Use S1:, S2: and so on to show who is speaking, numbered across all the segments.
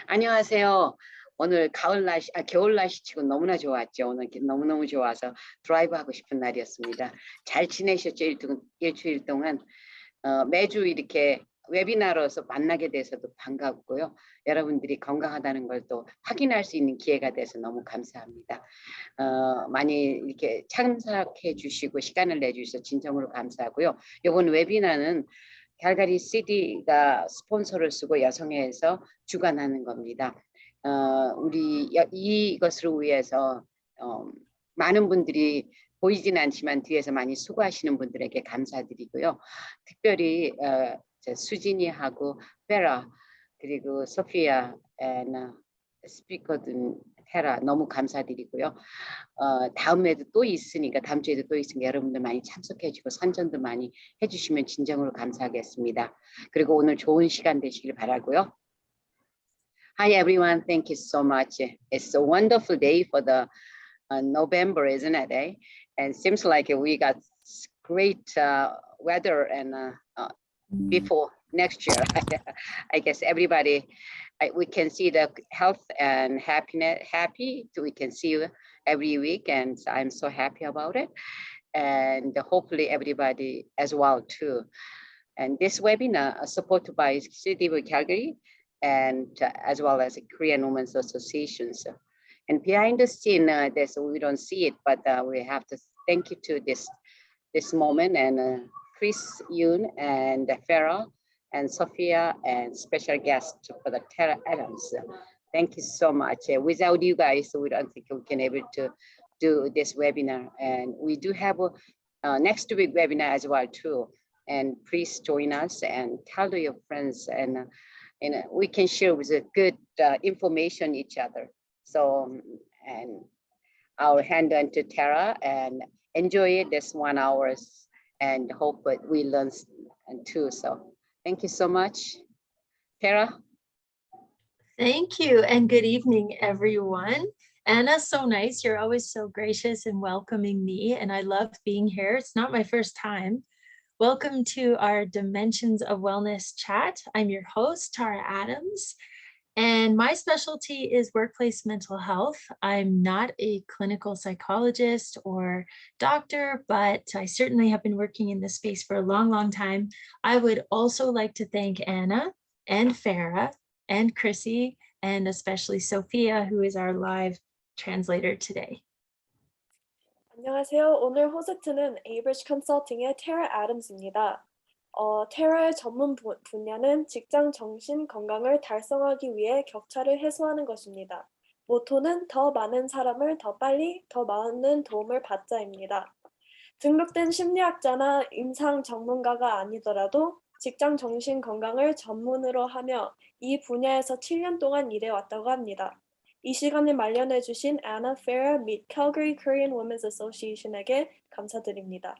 S1: 안녕하세요. 오늘 겨울 날씨 치고 너무나 좋았죠. 오늘 너무너무 좋아서 드라이브 하고 싶은 날이었습니다. 잘 지내셨죠? 일주일 동안 매주 이렇게 웨비나로서 만나게 돼서도 반갑고요. 여러분들이 건강하다는 걸 또 확인할 수 있는 기회가 돼서 너무 감사합니다. 많이 이렇게 참석해 주시고 시간을 내주셔서 진정으로 감사하고요. 이번 웨비나는 calgary CD가 스폰서를 쓰고 여성회에서 주관하는 겁니다. 우리 이것을 위해서 많은 분들이 보이진 않지만 뒤에서 많이 수고하시는 분들에게 감사드리고요. 특별히 수진이하고 페라 그리고 소피아 스피커든 테라 너무 감사드리고요. 다음에도 또 있으니까 다음 주에도 또 있으니까 여러분들 많이 참석해주고 선전도 많이 해주시면 진정으로 감사하겠습니다. 그리고 오늘 좋은 시간 되시길 바라고요. Hi everyone, thank you so much. It's a wonderful day for the November, isn't it? Eh? And it seems like we got great weather and before next year. I guess everybody, we can see the health and happiness, we can see you every week, and I'm so happy about it. And hopefully everybody as well too. And this webinar is supported by City of Calgary and as well as Korean Women's Associations. And behind the scene, we don't see it, but we have to thank you to this moment and Chris Yoon and Farah and Sophia and special guest for the Tara Adams. Thank you so much. Without you guys, we don't think we can able to do this webinar. And we do have a next week webinar as well too. And please join us and tell your friends, and we can share with good information each other. So, and I'll hand on to Tara and enjoy this 1 hour and hope that we learn too. So thank you so much. Tara?
S2: Thank you and good evening, everyone. Anna, so nice. You're always so gracious and welcoming me, and I love being here. It's not my first time. Welcome to our Dimensions of Wellness chat. I'm your host, Tara Adams, and my specialty is workplace mental health. I'm not a clinical psychologist or doctor, but I certainly have been working in this space for a long, long time. I would also like to thank Anna and Farah and Chrissy, and especially Sophia, who is our live translator today.
S3: 안녕하세요. 오늘 호스트는 에이브리지 컨설팅의 테라 애덤스입니다. 테라의 전문 분야는 직장 정신 건강을 달성하기 위해 격차를 해소하는 것입니다. 모토는 더 많은 사람을 더 빨리 더 많은 도움을 받자입니다. 등록된 심리학자나 임상 전문가가 아니더라도 직장 정신 건강을 전문으로 하며 이 분야에서 7년 동안 일해왔다고 합니다. 이 시간을 마련해 주신 Anna Farah 및 Calgary Korean Women's Association에게 감사드립니다.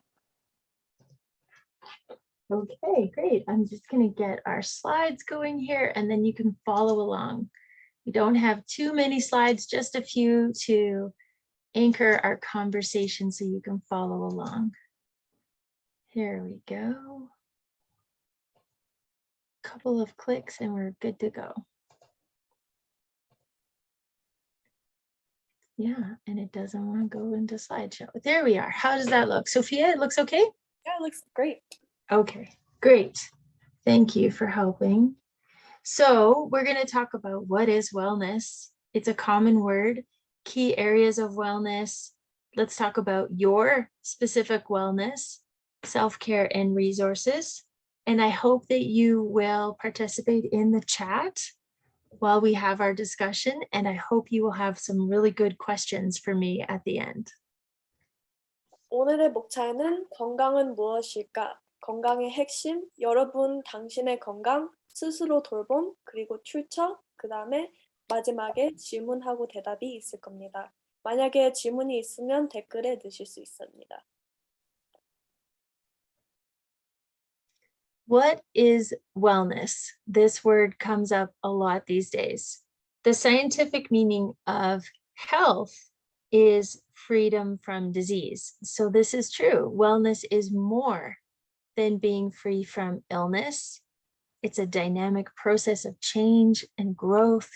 S2: Okay, great. I'm just going to get our slides going here, and then you can follow along. We don't have too many slides, just a few to anchor our conversation so you can follow along. Here we go. Couple of clicks and we're good to go. Yeah, and it doesn't want to go into slideshow. There we are. How does that look? Sophia, it looks okay?
S3: Yeah, it looks great.
S2: Okay, great. Thank you for helping. So we're going to talk about what is wellness. It's a common word, key areas of wellness. Let's talk about your specific wellness, self-care, and resources. And I hope that you will participate in the chat while we have our discussion, and I hope you will have some really good questions for me at the end.
S3: 오늘의 목차에는 건강은 무엇일까? 건강의 핵심, 여러분 당신의 건강, 스스로 돌봄, 그리고 출처, 그 다음에 마지막에 질문하고 대답이 있을 겁니다. 만약에 질문이 있으면 댓글에 넣으실 수 있습니다.
S2: What is wellness? This word comes up a lot these days. The scientific meaning of health is freedom from disease. So this is true. Wellness is more than being free from illness. It's a dynamic process of change and growth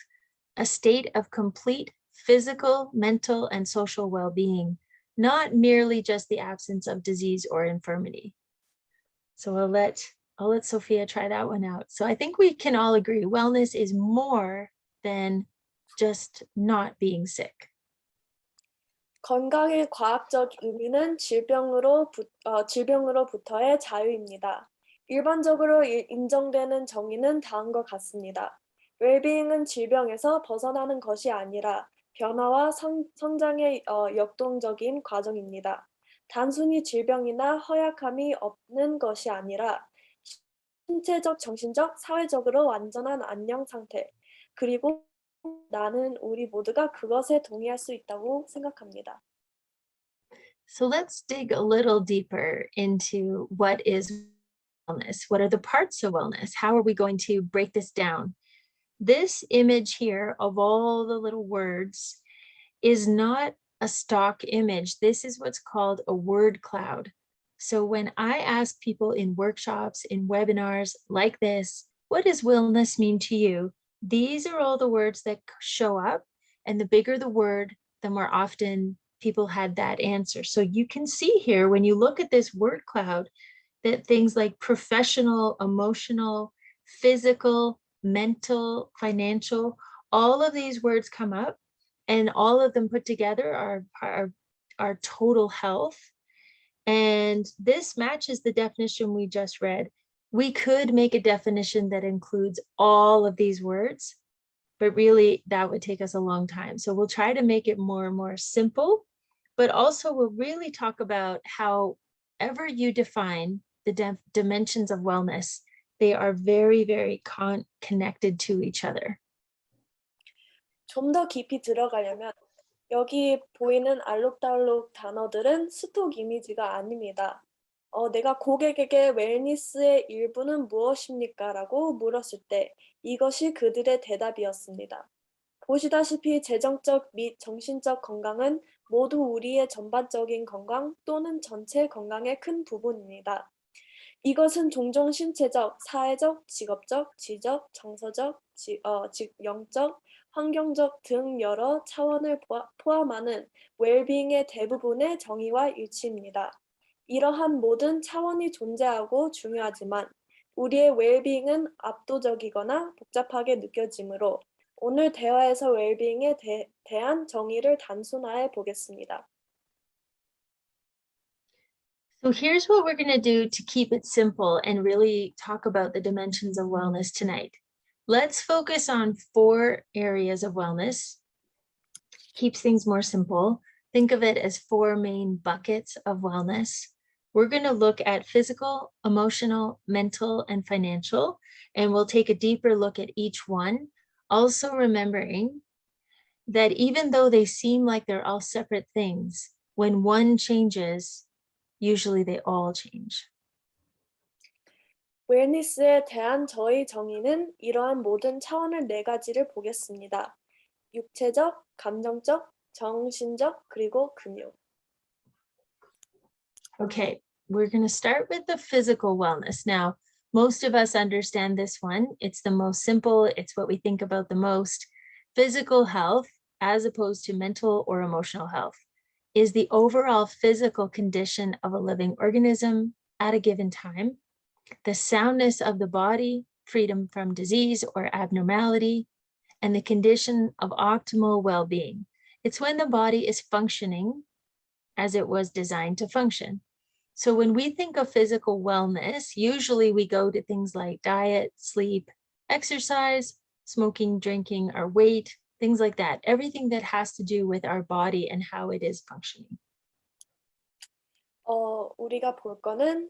S2: a state of complete physical, mental, and social well-being, not merely just the absence of disease or infirmity. So I'll let Sophia try that one out. So I think we can all agree wellness is more than just not being sick.
S3: 건강의 과학적 의미는 질병으로부터의 자유입니다. 일반적으로 인정되는 정의는 다음과 같습니다. 웰빙은 질병에서 벗어나는 것이 아니라 변화와 성장의 역동적인 과정입니다. 단순히 질병이나 허약함이 없는 것이 아니라 신체적, 정신적, 사회적으로 완전한 안녕 상태, 그리고 나는 우리 모두가 그것에 동의할 수 있다고 생각합니다.
S2: So let's dig a little deeper into what is wellness. What are the parts of wellness? How are we going to break this down? This image here of all the little words is not a stock image. This is what's called a word cloud. So when I ask people in workshops, in webinars like this, what does wellness mean to you? These are all the words that show up, and the bigger the word, the more often people had that answer. So you can see here, when you look at this word cloud, that things like professional, emotional, physical, mental, financial, all of these words come up, and all of them put together are total health. And this matches the definition we just read. We could make a definition that includes all of these words, but really that would take us a long time. So we'll try to make it more and more simple, but also we'll really talk about however you define the dimensions of wellness, they are very, very connected to each other.
S3: 좀 더 깊이 들어가려면 여기 보이는 알록달록 단어들은 스톡 이미지가 아닙니다. 내가 고객에게 웰니스의 일부는 무엇입니까? 라고 물었을 때 이것이 그들의 대답이었습니다. 보시다시피 재정적 및 정신적 건강은 모두 우리의 전반적인 건강 또는 전체 건강의 큰 부분입니다. 이것은 종종 신체적, 사회적, 직업적, 지적, 정서적, 영적, 환경적 등 여러 차원을 포함하는 웰빙의 대부분의 정의와 일치입니다. 이러한 모든 차원이 존재하고 중요하지만 우리의 웰빙은 압도적이거나 복잡하게 느껴지므로 오늘 대화에서 웰빙에 대한 정의를 단순화해 보겠습니다.
S2: So here's what we're going to do to keep it simple and really talk about the dimensions of wellness tonight. Let's focus on 4 areas of wellness. Keeps things more simple. Think of it as 4 main buckets of wellness. We're going to look at physical, emotional, mental, and financial, and we'll take a deeper look at each one. Also remembering that even though they seem like they're all separate things, when one changes, usually they all change.
S3: 웰니스에 대한 저희 정의는 이러한 모든 차원을 4가지를 보겠습니다. 육체적, 감정적, 정신적, 그리고 금융.
S2: Okay, we're going to start with the physical wellness. Now, most of us understand this one. It's the most simple. It's what we think about the most. Physical health, as opposed to mental or emotional health, is the overall physical condition of a living organism at a given time, the soundness of the body, freedom from disease or abnormality, and the condition of optimal well-being. It's when the body is functioning as it was designed to function. So when we think of physical wellness, usually we go to things like diet, sleep, exercise, smoking, drinking, our weight, things like that. Everything that has to do with our body and how it is functioning.
S3: 우리가 볼 거는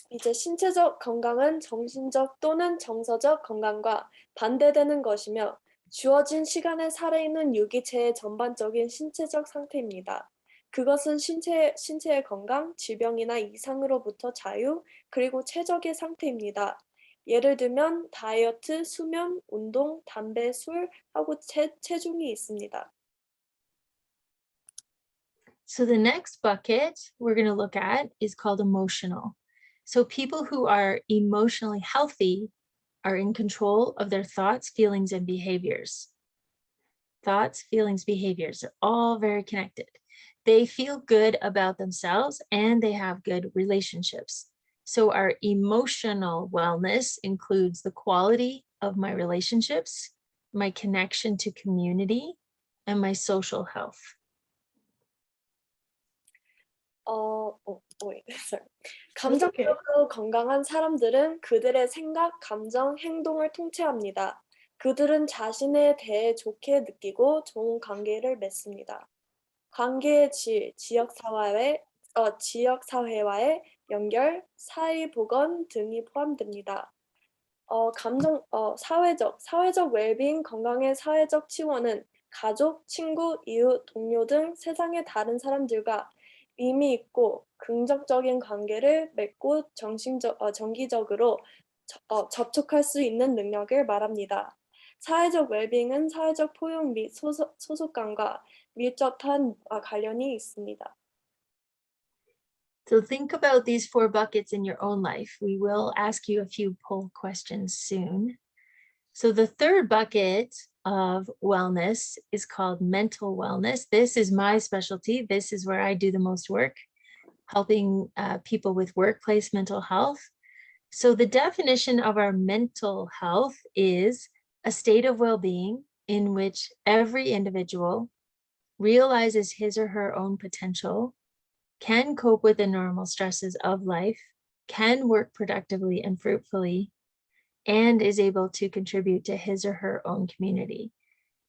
S3: 이제 신체적 건강은 정신적 또는 정서적 건강과 반대되는 것이며 주어진 시간에 살아있는 유기체의 전반적인 신체적 상태입니다. 그것은 신체의 건강, 질병이나 이상으로부터 자유, 그리고 최적의 상태입니다. 예를 들면 다이어트, 수면, 운동, 담배, 술하고 체중이 있습니다.
S2: So the next bucket we're going to look at is called emotional. So people who are emotionally healthy are in control of their thoughts, feelings, and behaviors. thoughts, feelings, behaviors are all very connected. They feel good about themselves and they have good relationships. So our emotional wellness includes the quality of my relationships, my connection to community, and my social health.
S3: wait, sorry.
S2: That's okay.
S3: 감정적으로 건강한 사람들은 그들의 생각, 감정, 행동을 통째합니다. 그들은 자신에 대해 좋게 느끼고 좋은 관계를 맺습니다. 관계의 질, 지역사회와의 연결, 사회보건 등이 포함됩니다. 사회적 웰빙, 건강의 사회적 치원은 가족, 친구, 이웃, 동료 등 세상의 다른 사람들과 의미 있고 긍정적인 관계를 맺고 정기적으로 접촉할 수 있는 능력을 말합니다. 사회적 웰빙은 사회적 포용 및 소속감과 밀접한 관련이 있습니다.
S2: So think about these 4 buckets in your own life. We will ask you a few poll questions soon. So the third bucket of wellness is called mental wellness. This is my specialty. This is where I do the most work, helping people with workplace mental health. So the definition of our mental health is a state of well-being in which every individual realizes his or her own potential, can cope with the normal stresses of life, can work productively and fruitfully, and is able to contribute to his or her own community.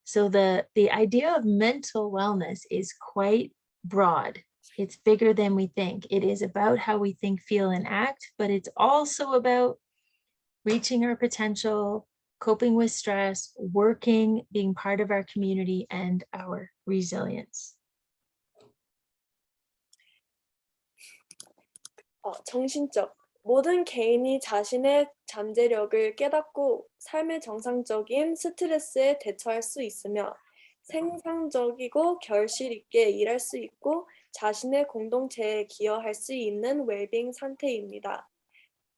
S2: So the idea of mental wellness is quite broad. It's bigger than we think. It is about how we think, feel, and act, but it's also about reaching our potential, coping with stress, working, being part of our community, and our resilience.
S3: 정신적. 모든 개인이 자신의 잠재력을 깨닫고 삶의 정상적인 스트레스에 대처할 수 있으며 생산적이고 결실 있게 일할 수 있고 자신의 공동체에 기여할 수 있는 웰빙 상태입니다.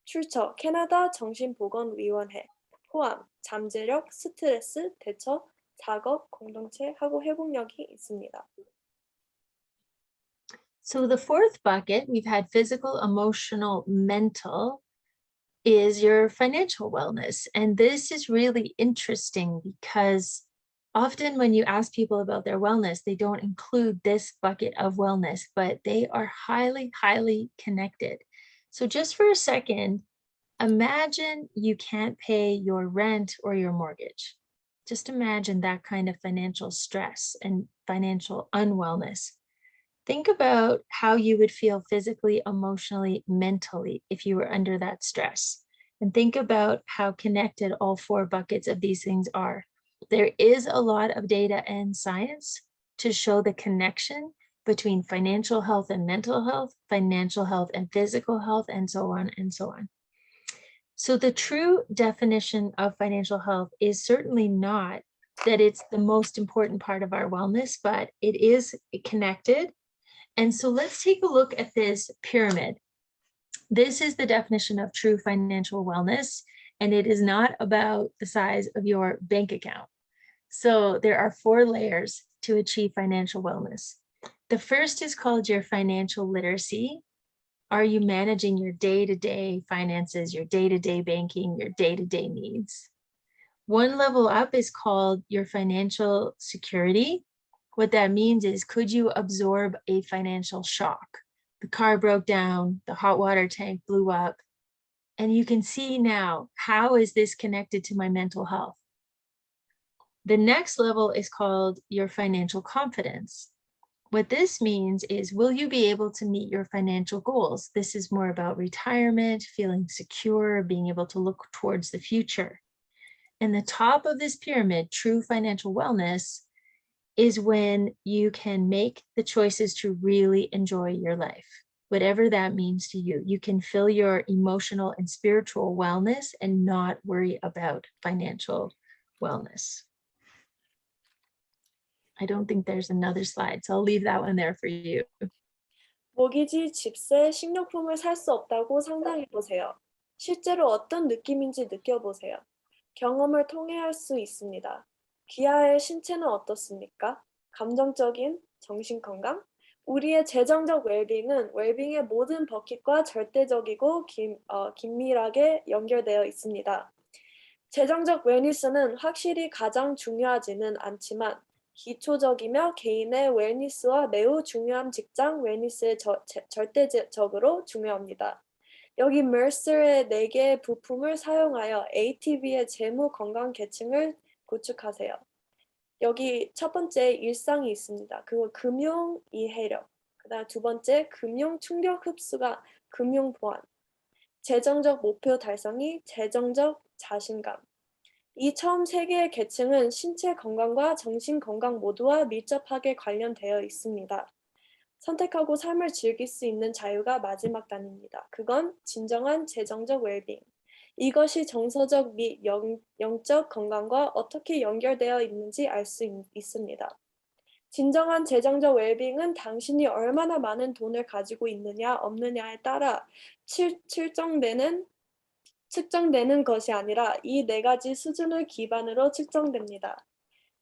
S3: 출처 캐나다 정신보건위원회 포함 잠재력, 스트레스, 대처, 작업, 공동체 하고 회복력이 있습니다.
S2: So the fourth bucket, we've had physical, emotional, mental, is your financial wellness. And this is really interesting because often when you ask people about their wellness, they don't include this bucket of wellness, but they are highly, highly connected. So just for a second, imagine you can't pay your rent or your mortgage. Just imagine that kind of financial stress and financial unwellness. Think about how you would feel physically, emotionally, mentally if you were under that stress. And think about how connected all 4 buckets of these things are. There is a lot of data and science to show the connection between financial health and mental health, financial health and physical health, and so on and so on. So the true definition of financial health is certainly not that it's the most important part of our wellness, but it is connected. And so let's take a look at this pyramid. This is the definition of true financial wellness, and it is not about the size of your bank account. So there are 4 layers to achieve financial wellness. The first is called your financial literacy. Are you managing your day-to-day finances, your day-to-day banking, your day-to-day needs? One level up is called your financial security. What that means is, could you absorb a financial shock? The car broke down, the hot water tank blew up, and you can see now, how is this connected to my mental health? The next level is called your financial confidence. What this means is, will you be able to meet your financial goals? This is more about retirement, feeling secure, being able to look towards the future. And the top of this pyramid, true financial wellness, is when you can make the choices to really enjoy your life, whatever that means to you. You can fill your emotional and spiritual wellness and not worry about financial wellness. I don't think there's another slide, so I'll leave that one there for you.
S3: 모기지, 집세, 식료품을 살 수 없다고 상상해보세요. 실제로 어떤 느낌인지 느껴보세요. 경험을 통해 할 수 있습니다. 기아의 신체는 어떻습니까? 감정적인 정신 건강? 우리의 재정적 웰빙은 웰빙의 모든 버킷과 절대적이고 긴밀하게 연결되어 있습니다. 재정적 웰니스는 확실히 가장 중요하지는 않지만 기초적이며 개인의 웰니스와 매우 중요한 직장 웰니스에 절대적으로 중요합니다. 여기 머스의 4개의 부품을 사용하여 ATV의 재무 건강 계층을 구축하세요. 여기 첫 번째 일상이 있습니다. 그거 금융 이해력. 그다음 두 번째 금융 충격 흡수가 금융 보안. 재정적 목표 달성이 재정적 자신감. 이 처음 3개의 계층은 신체 건강과 정신 건강 모두와 밀접하게 관련되어 있습니다. 선택하고 삶을 즐길 수 있는 자유가 마지막 단입니다. 그건 진정한 재정적 웰빙. 이것이 정서적 및 영적 건강과 어떻게 연결되어 있는지 알 수 있습니다. 진정한 재정적 웰빙은 당신이 얼마나 많은 돈을 가지고 있느냐 없느냐에 따라 측정되는 것이 아니라 이 4가지 수준을 기반으로 측정됩니다.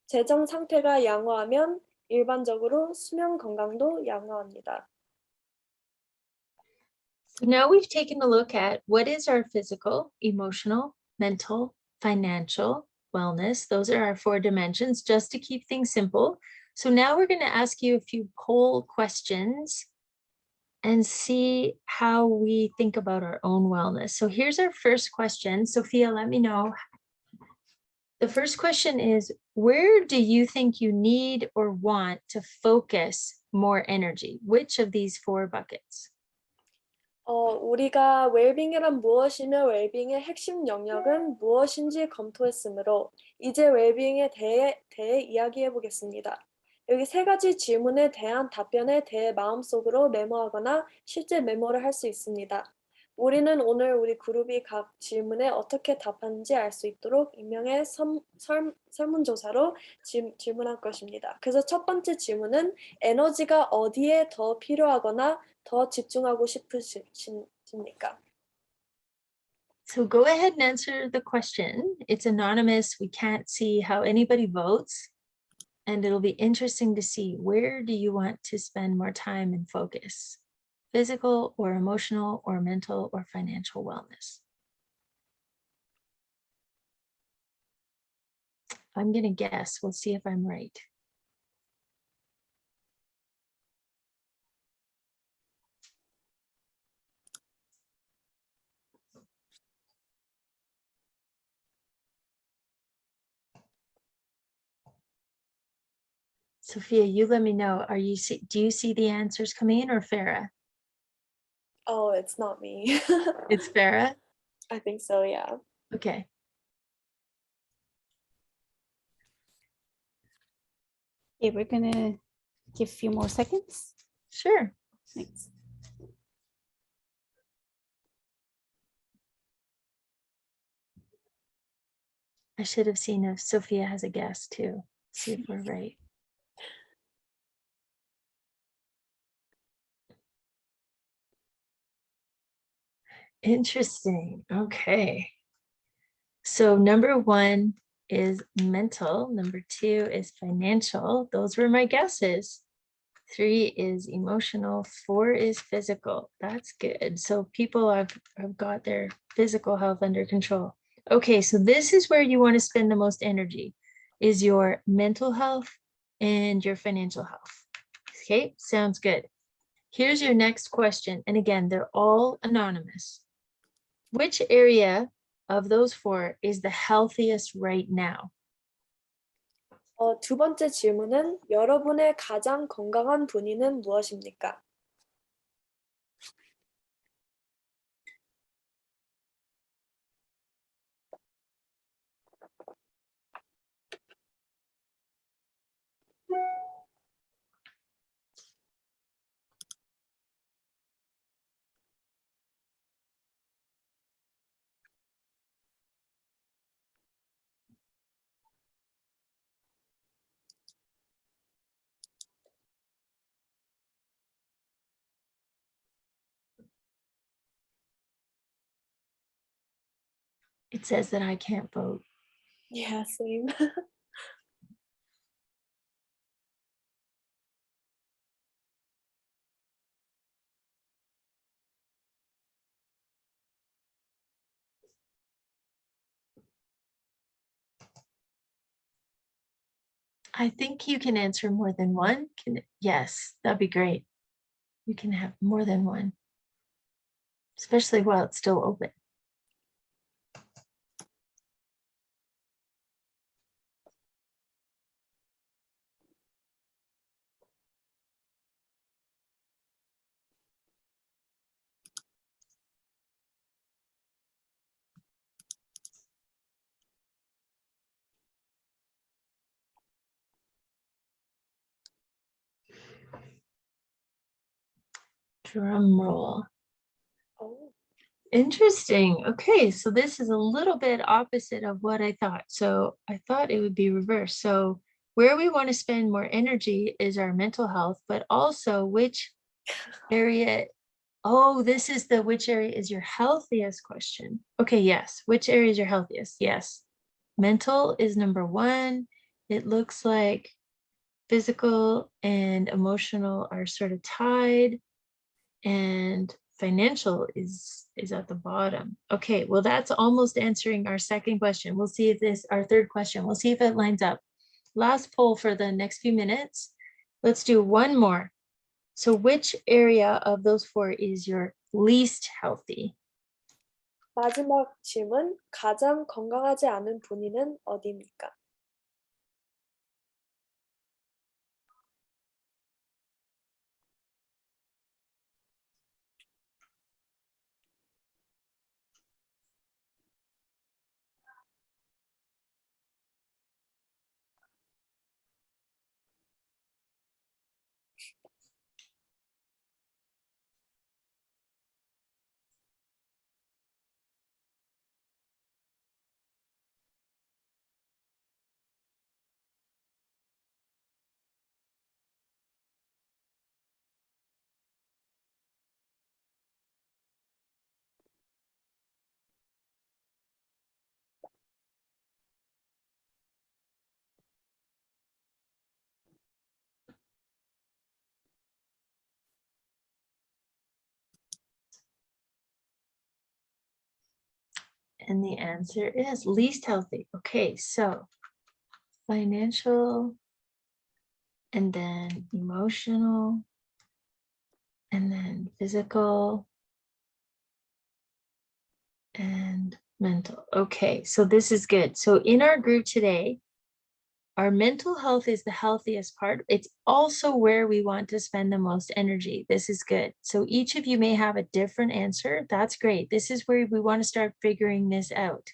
S3: 재정 상태가 양호하면 일반적으로 수면 건강도 양호합니다.
S2: So now we've taken a look at what is our physical, emotional, mental, financial wellness. Those are our 4 dimensions, just to keep things simple. So now we're going to ask you a few poll questions and see how we think about our own wellness. So here's our first question. Sophia, let me know. The first question is, where do you think you need or want to focus more energy? Which of these 4 buckets?
S3: 우리가 웰빙이란 무엇이며 웰빙의 핵심 영역은 무엇인지 검토했으므로 이제 웰빙에 대해 이야기해 보겠습니다. 여기 3가지 질문에 대한 답변에 대해 마음속으로 메모하거나 실제 메모를 할 수 있습니다. 우리는 오늘 우리 그룹이 각 질문에 어떻게 답하는지 알 수 있도록 익명의 설문조사로 질문할 것입니다. 그래서 첫 번째 질문은 에너지가 어디에 더 필요하거나 더 집중하고 싶으십니까?
S2: So go ahead and answer the question. It's anonymous. We can't see how anybody votes. And it'll be interesting to see, where do you want to spend more time and focus? Physical or emotional or mental or financial wellness? I'm going to guess. We'll see if I'm right. Sophia, you let me know. Do you see the answers coming in, or Farah?
S3: Oh, it's not me.
S2: It's Farah?
S3: I think so, yeah.
S2: Okay.
S4: Okay, we're gonna give a few more seconds.
S2: Sure.
S4: Thanks.
S2: I should have seen if Sophia has a guess too. See if we're right. Interesting. Okay. So number 1 is mental. Number 2 is financial. Those were my guesses. 3 is emotional. 4 is physical. That's good. So people have got their physical health under control. Okay, so this is where you want to spend the most energy, is your mental health and your financial health. Okay, sounds good. Here's your next question. And again, they're all anonymous. Which area of those 4 is the healthiest right now?
S3: 두 번째 질문은 여러분의 가장 건강한 분위는 무엇입니까?
S2: It says that I can't vote.
S3: Yeah, same.
S2: I think you can answer more than one. Yes, that'd be great. You can have more than one, especially while it's still open. Drum roll.
S3: 어,
S2: Interesting. Okay, so this is a little bit opposite of what I thought. So I thought it would be reversed. So where we want to spend more energy is our mental health, but also which area. Oh, this is the which area is your healthiest question. Okay, yes. Which area is your healthiest? Yes. Mental is number one. It looks like physical and emotional are sort of tied, and financial is at the bottom. Okay, well, that's almost answering our second question. We'll see if our third question, we'll see if it lines up. Last poll for the next few minutes. Let's do one more. So which area of those four is your least healthy?
S3: 마지막 질문, 가장 건강하지 않은 본인은 어디입니까?
S2: And the answer is least healthy. Okay, so financial, and then emotional, and then physical, and mental. Okay, so this is good. So in our group today, our mental health is the healthiest part. It's also where we want to spend the most energy. This is good. So each of you may have a different answer. That's great. This is where we want to start figuring this out.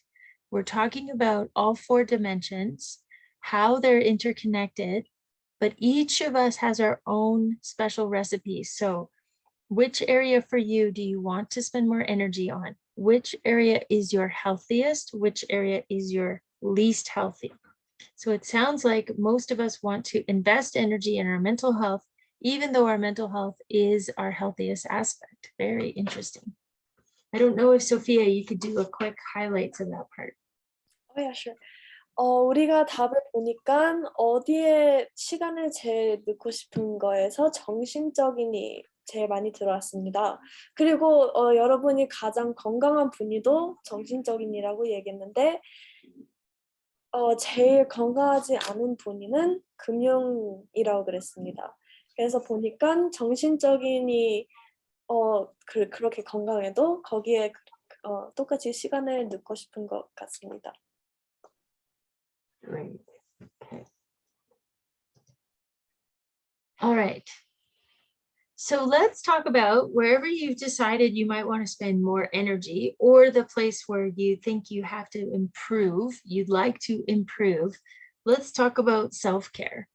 S2: We're talking about all four dimensions, how they're interconnected, but each of us has our own special recipes. So which area for you do you want to spend more energy on? Which area is your healthiest? Which area is your least healthy? So it sounds like most of us want to invest energy in our mental health, even though our mental health is our healthiest aspect. Very interesting. I don't know if Sophia, you could do a quick highlights of that part.
S3: Oh, yeah, sure. 우리가 답을 보니까 어디에 시간을 제일 넣고 싶은 거에서 정신적인이 제일 많이 들어왔습니다. 그리고 여러분이 가장 건강한 분위도 정신적인이라고 얘기했는데 제일 건강하지 않은 본인은 금융이라고 그랬습니다. 그래서 보니까 정신적인이 그렇게 건강해도 거기에 똑같이 시간을 넣고 싶은 것 같습니다.
S2: Great. Okay. All right. So let's talk about wherever you've decided you might want to spend more energy, or the place where you think you have to improve, you'd like to improve. Let's talk about self-care,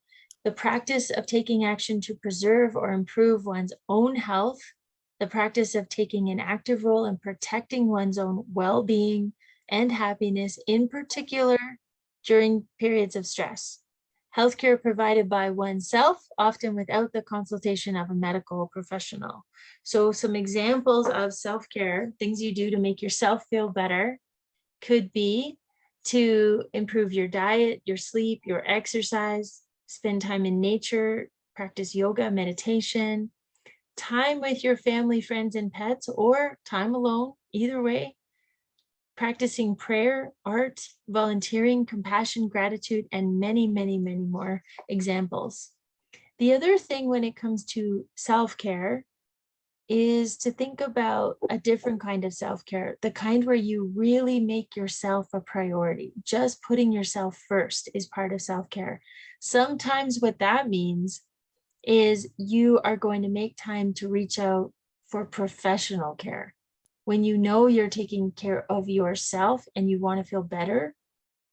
S2: the practice of taking action to preserve or improve one's own health, the practice of taking an active role in protecting one's own well-being and happiness, in particular during periods of stress. Healthcare provided by oneself, often without the consultation of a medical professional. So some examples of self-care, things you do to make yourself feel better, could be to improve your diet, your sleep, your exercise, spend time in nature, practice yoga, meditation, time with your family, friends, and pets, or time alone, either way. practicing prayer, art, volunteering, compassion, gratitude, and many, many, many more examples. The other thing when it comes to self-care is to think about a different kind of self-care, the kind where you really make yourself a priority. Just putting yourself first is part of self-care. Sometimes what that means is you are going to make time to reach out for professional care. When you know you're taking care of yourself and you want to feel better,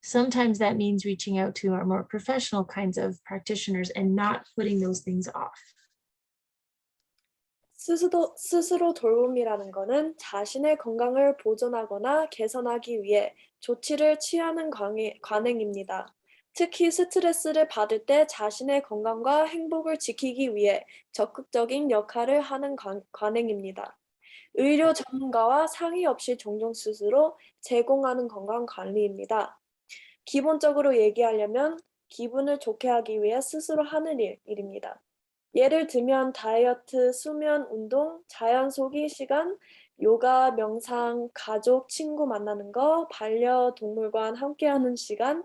S2: sometimes that means reaching out to our more professional kinds of practitioners and not putting those things off.
S3: 스스로 돌봄이라는 것은 자신의 건강을 보존하거나 개선하기 위해 조치를 취하는 관행입니다. 특히 스트레스를 받을 때 자신의 건강과 행복을 지키기 위해 적극적인 역할을 하는 관행입니다. 의료 전문가와 상의 없이 종종 스스로 제공하는 건강 관리입니다. 기본적으로 얘기하려면 기분을 좋게 하기 위해 스스로 하는 일입니다. 예를 들면 다이어트, 수면, 운동, 자연 소기 시간, 요가, 명상, 가족, 친구 만나는 거, 반려동물과 함께하는 시간,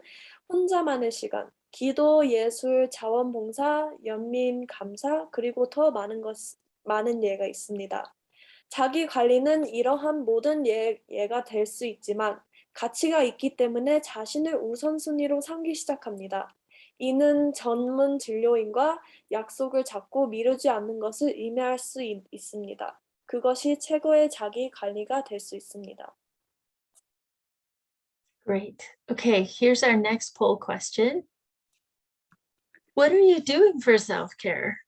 S3: 혼자만의 시간, 기도, 예술, 자원봉사, 연민, 감사, 그리고 더 많은 예가 있습니다. 자기 관리는 이러한 모든 예가 될 수 있지만 가치가 있기 때문에 자신을 우선순위로 삼기 시작합니다. 이는 전문 진료인과 약속을 잡고 미루지 않는 것을 의미할 수 있습니다. 그것이 최고의 자기 관리가 될 수 있습니다.
S2: Great. Okay, here's our next poll question. What are you doing for self-care?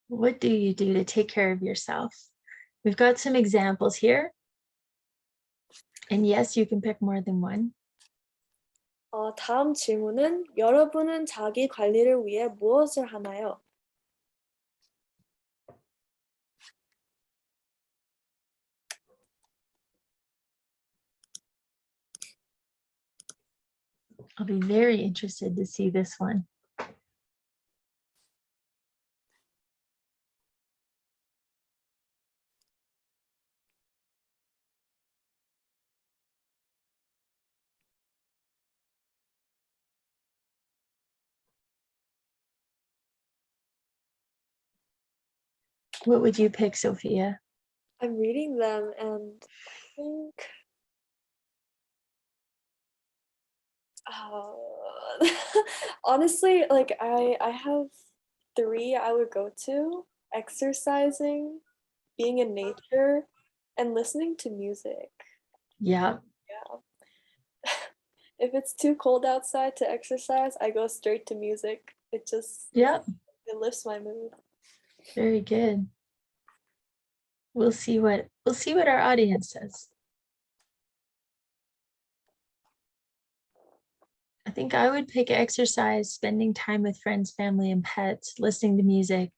S2: What do you do to take care of yourself? We've got some examples here. And yes, you can pick more than one.
S3: 다음 질문은 여러분은 자기 관리를 위해 무엇을 하나요?
S2: I'll be very interested to see this one. What would you pick, Sophia?
S3: I'm reading them and I think honestly, like I have 3 I would go to: exercising, being in nature, and listening to music.
S2: Yeah.
S3: Yeah. If it's too cold outside to exercise, I go straight to music. It lifts my mood.
S2: Very good. We'll see what our audience says. I think I would pick exercise, spending time with friends, family, and pets, listening to music.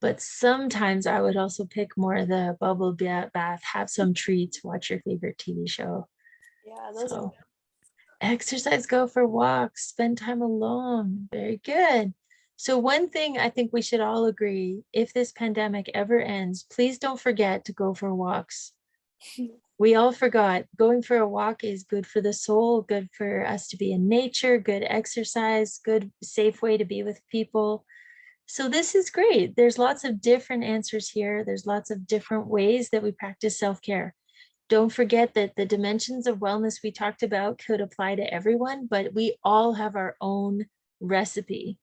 S2: But sometimes I would also pick more the bubble bath, have some treats, watch your favorite TV show.
S3: Yeah, those
S2: So exercise, go for walks, spend time alone. Very good. So one thing I think we should all agree, if this pandemic ever ends, please don't forget to go for walks. We all forgot going for a walk is good for the soul, good for us to be in nature, good exercise, good, safe way to be with people. So this is great. There's lots of different answers here. There's lots of different ways that we practice self-care. Don't forget that the dimensions of wellness we talked about could apply to everyone, but we all have our own recipe.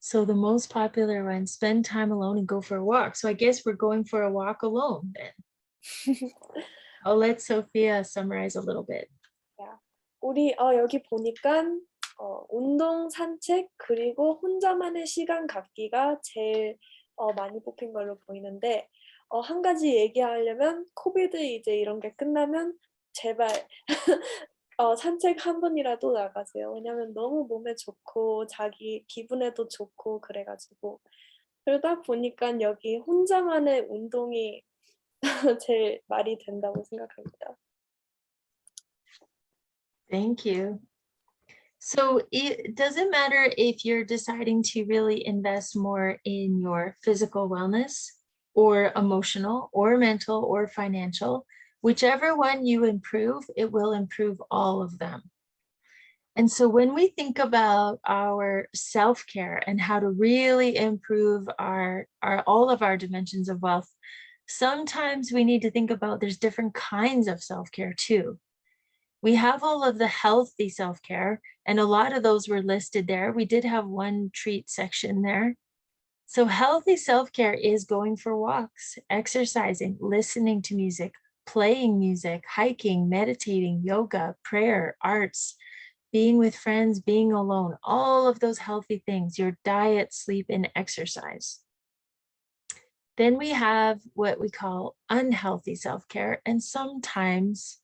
S2: So the most popular one, spend time alone and go for a walk. So I guess we're going for a walk alone then. I'll let Sophia summarize a little bit.
S3: Yeah. 우리 여기 보니까 운동, 산책, 그리고 혼자만의 시간 갖기가 제일 많이 뽑힌 걸로 보이는데 한 가지 얘기하려면 코비드 이제 이런 게 끝나면 제발 산책 한 번이라도 나가세요. 왜냐면 너무 몸에 좋고 자기 기분에도 좋고 그래가지고 그러다 보니까 여기 혼자만의 운동이 제일 말이 된다고 생각합니다.
S2: Thank you. So it doesn't matter if you're deciding to really invest more in your physical wellness or emotional or mental or financial. Whichever one you improve, it will improve all of them. And so when we think about our self-care and how to really improve our all of our dimensions of wealth, sometimes we need to think about there's different kinds of self-care too. We have all of the healthy self-care, and a lot of those were listed there. We did have one treat section there. So healthy self-care is going for walks, exercising, listening to music, playing music, hiking, meditating, yoga, prayer, arts, being with friends, being alone, all of those healthy things, your diet, sleep, and exercise. Then we have what we call unhealthy self-care. And sometimes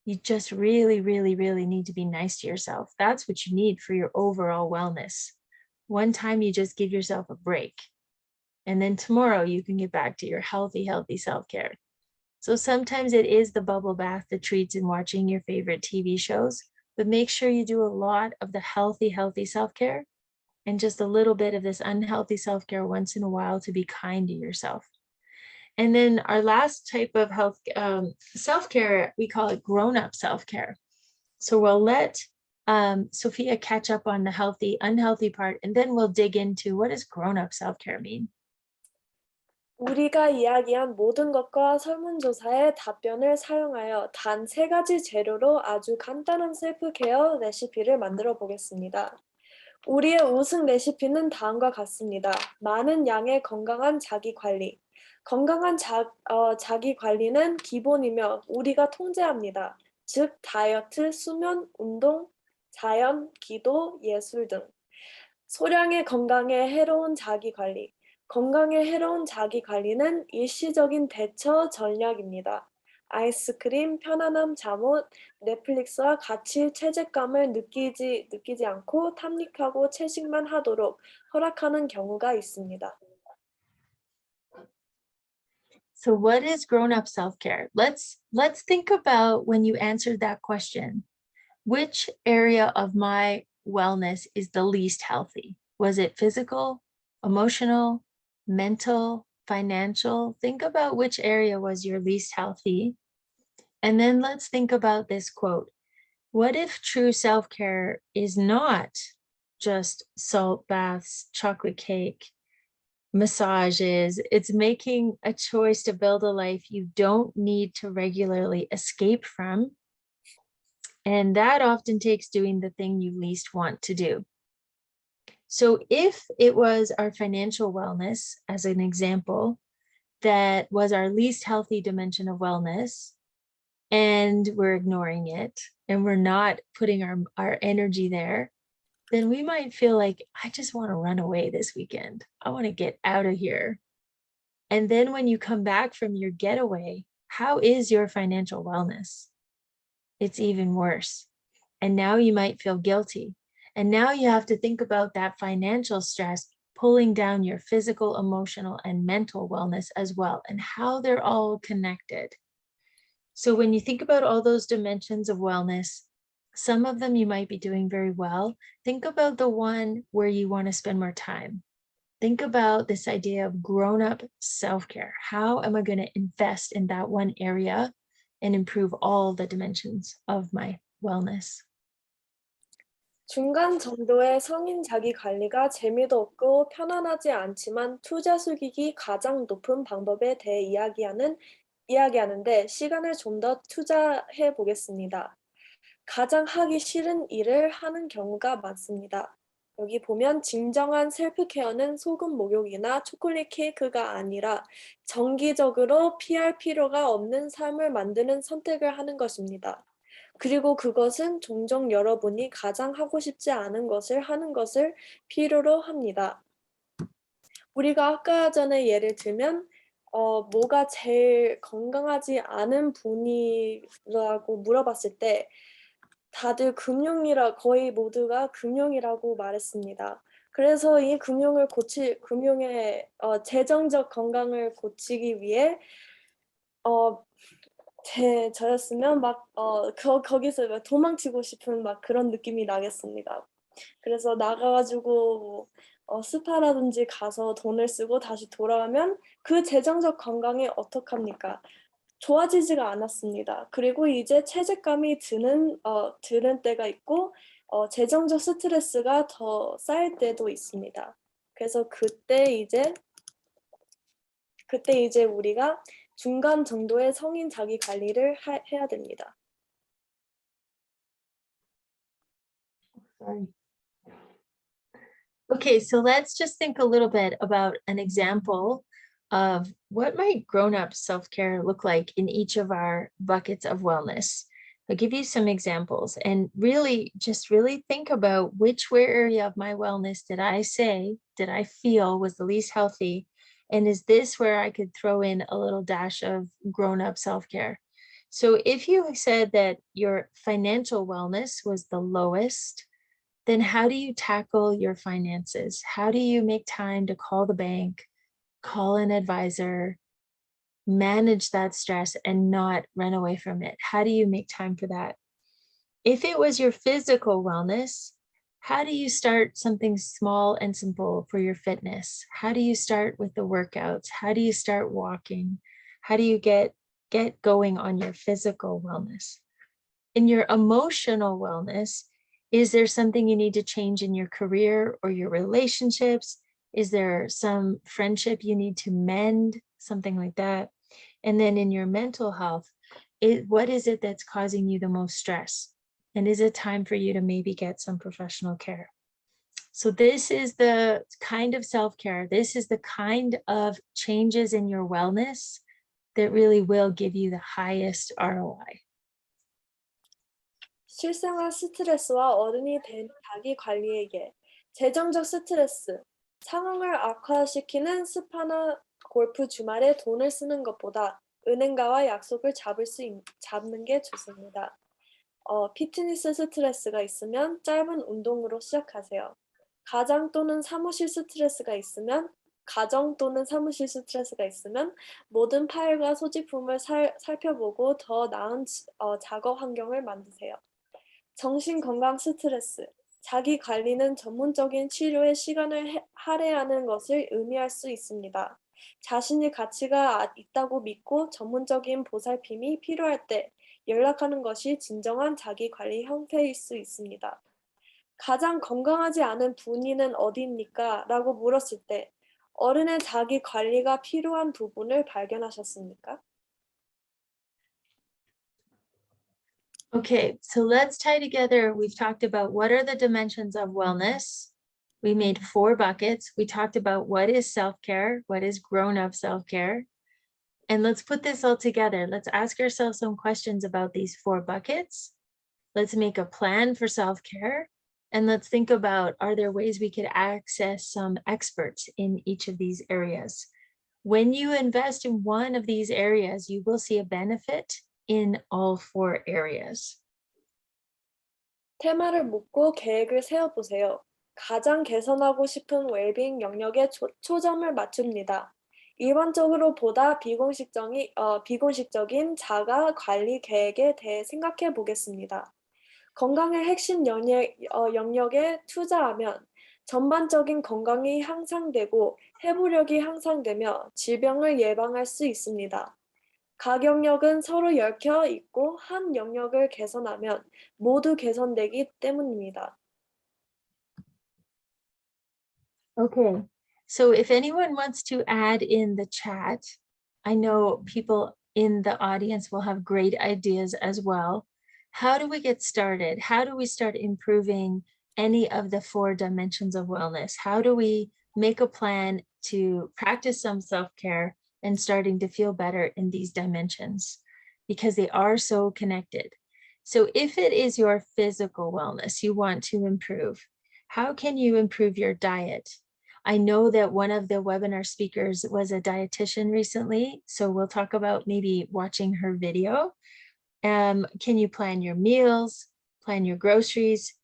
S2: you just really, really, really need to be nice to yourself. That's what you need for your overall wellness. One time you just give yourself a break. And then tomorrow you can get back to your healthy, healthy self-care. So sometimes it is the bubble bath, the treats, and watching your favorite TV shows. But make sure you do a lot of the healthy, healthy self-care and just a little bit of this unhealthy self-care once in a while to be kind to yourself. And then our last type of health self-care, we call it grown-up self-care. So we'll let Sophia catch up on the healthy, unhealthy part, and then we'll dig into what does grown-up self-care mean?
S3: 우리가 이야기한 모든 것과 설문조사의 답변을 사용하여 단 3가지 재료로 아주 간단한 셀프케어 레시피를 만들어 보겠습니다. 우리의 우승 레시피는 다음과 같습니다. 많은 양의 건강한 자기관리. 건강한 자기관리는 기본이며 우리가 통제합니다. 즉 다이어트, 수면, 운동, 자연, 기도, 예술 등. 소량의 건강에 해로운 자기관리. 건강에 해로운 자기관리는 일시적인 대처 전략입니다. 아이스크림, 편안함, 잠옷, 넷플릭스와 같이 죄책감을 느끼지 않고 탐닉하고 채식만 하도록 허락하는 경우가 있습니다.
S2: So what is grown-up self-care? Let's think about when you answered that question. Which area of my wellness is the least healthy? Was it physical, emotional, mental, financial? Think about which area was your least healthy. And then let's think about this quote. What if true self-care is not just salt baths, chocolate cake, massages? It's making a choice to build a life you don't need to regularly escape from. And that often takes doing the thing you least want to do. So if it was our financial wellness, as an example, that was our least healthy dimension of wellness, and we're ignoring it, and we're not putting our energy there, then we might feel like, I just want to run away this weekend. I want to get out of here. And then when you come back from your getaway, how is your financial wellness? It's even worse. And now you might feel guilty. And now you have to think about that financial stress pulling down your physical, emotional, and mental wellness as well, and how they're all connected. So when you think about all those dimensions of wellness, some of them you might be doing very well. Think about the one where you want to spend more time. Think about this idea of grown-up self-care. How am I going to invest in that one area and improve all the dimensions of my wellness?
S3: 중간 정도의 성인 자기 관리가 재미도 없고 편안하지 않지만 투자 수익이 가장 높은 방법에 대해 이야기하는데 시간을 좀 더 투자해 보겠습니다. 가장 하기 싫은 일을 하는 경우가 많습니다. 여기 보면 진정한 셀프케어는 소금 목욕이나 초콜릿 케이크가 아니라 정기적으로 피할 필요가 없는 삶을 만드는 선택을 하는 것입니다. 그리고 그것은 종종 여러분이 가장 하고 싶지 않은 것을 하는 것을 필요로 합니다. 우리가 아까 전에 예를 들면 뭐가 제일 건강하지 않은 분이라고 물어봤을 때 다들 거의 모두가 금융이라고 말했습니다. 그래서 이 금융의 재정적 건강을 고치기 위해 저였으면 거기서 도망치고 싶은 그런 느낌이 나겠습니다. 그래서 나가가지고 스파라든지 가서 돈을 쓰고 다시 돌아오면 그 재정적 건강이 어떡합니까? 좋아지지가 않았습니다. 그리고 이제 체직감이 드는 때가 있고 재정적 스트레스가 더 쌓일 때도 있습니다. 그래서 그때 이제 우리가 중간 정도의 성인 자기 관리를 해야 됩니다.
S2: Sorry. Okay, so let's just think a little bit about an example of what might grown-up self-care look like in each of our buckets of wellness. I'll give you some examples and really think about which area of my wellness did I feel was the least healthy, and is this where I could throw in a little dash of grown-up self-care? So if you said that your financial wellness was the lowest, then how do you tackle your finances? How do you make time to call the bank, call an advisor, manage that stress and not run away from it? How do you make time for that? If it was your physical wellness, how do you start something small and simple for your fitness? How do you start with the workouts? How do you start walking? How do you get going on your physical wellness? In your emotional wellness, is there something you need to change in your career or your relationships? Is there some friendship you need to mend? Something like that. And then in your mental health, what is it that's causing you the most stress? And is it time for you to maybe get some professional care? So this is the kind of self-care. This is the kind of changes in your wellness that really will give you the highest ROI.
S3: 실생활 스트레스와 어른이 된 자기 관리에게 재정적 스트레스, 상황을 악화시키는 스파나 골프 주말에 돈을 쓰는 것보다 은행가와 약속을 잡는 게 좋습니다. 피트니스 스트레스가 있으면 짧은 운동으로 시작하세요. 가정 또는 사무실 스트레스가 있으면 모든 파일과 소지품을 살펴보고 더 나은 작업 환경을 만드세요. 정신건강 스트레스, 자기 관리는 전문적인 치료에 시간을 할애하는 것을 의미할 수 있습니다. 자신의 가치가 있다고 믿고 전문적인 보살핌이 필요할 때 연락하는 것이 진정한 자기 관리 형태일 수 있습니다. 가장 건강하지 않은 분위는 어디입니까? 라고 물었을 때 어른의 자기 관리가 필요한 부분을 발견하셨습니까?
S2: Okay, so let's tie together. We've talked about what are the dimensions of wellness. We made 4 buckets. We talked about what is self-care, what is grown-up self-care. And let's put this all together. Let's ask ourselves some questions about these 4 buckets. Let's make a plan for self-care. And let's think about, are there ways we could access some experts in each of these areas? When you invest in one of these areas, you will see a benefit in all 4 areas.
S3: 테마를 묻고 계획을 세워보세요. 가장 개선하고 싶은 웰빙 영역에 초점을 맞춥니다. 일반적으로 보다 비공식적인 자가 관리 계획에 대해 생각해 보겠습니다. 건강의 핵심 영역에 투자하면 전반적인 건강이 향상되고 회복력이 향상되며 질병을 예방할 수 있습니다. 각 영역은 서로 얽혀 있고 한 영역을 개선하면 모두 개선되기 때문입니다.
S2: Okay, so if anyone wants to add in the chat, I know people in the audience will have great ideas as well. How do we get started? How do we start improving any of the 4 dimensions of wellness? How do we make a plan to practice some self-care and starting to feel better in these dimensions? Because they are so connected. So if it is your physical wellness you want to improve, how can you improve your diet? I know that one of the webinar speakers was a dietitian recently, so we'll talk about maybe watching her video. Can you plan your meals, plan your groceries,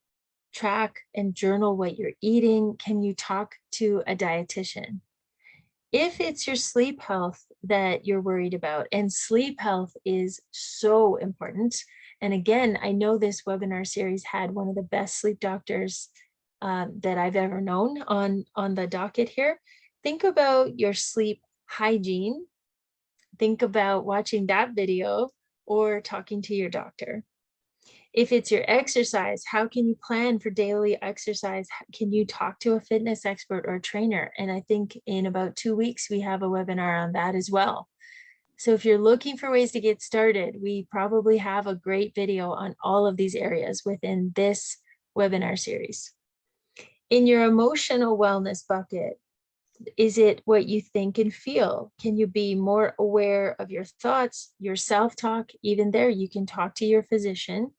S2: track and journal what you're eating? Can you talk to a dietitian? If it's your sleep health that you're worried about, and sleep health is so important. And again, I know this webinar series had one of the best sleep doctors that I've ever known on the docket here. Think about your sleep hygiene, think about watching that video or talking to your doctor. If it's your exercise, how can you plan for daily exercise? Can you talk to a fitness expert or trainer? And I think in about 2 weeks, we have a webinar on that as well. So if you're looking for ways to get started, we probably have a great video on all of these areas within this webinar series. In your emotional wellness bucket, is it what you think and feel? Can you be more aware of your thoughts, your self-talk? Even there, you can talk to your physician.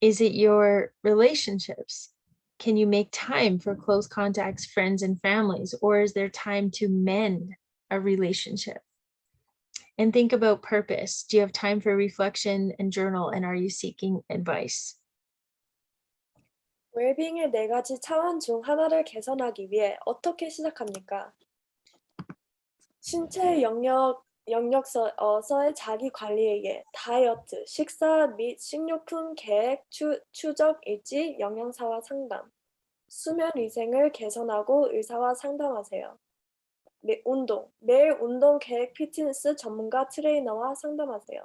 S2: Is it your relationships? Can you make time for close contacts, friends, and families? Or is there time to mend a relationship? And think about purpose. Do you have time for reflection and journal? And are you seeking advice?
S3: 웰빙의 4가지 차원 중 하나를 개선하기 위해 어떻게 시작합니까? 신체 영역서의 자기 관리에게 다이어트, 식사 및 식료품 계획, 추적 일지, 영양사와 상담, 수면 위생을 개선하고 의사와 상담하세요. 운동, 매일 운동 계획 피트니스 전문가 트레이너와 상담하세요.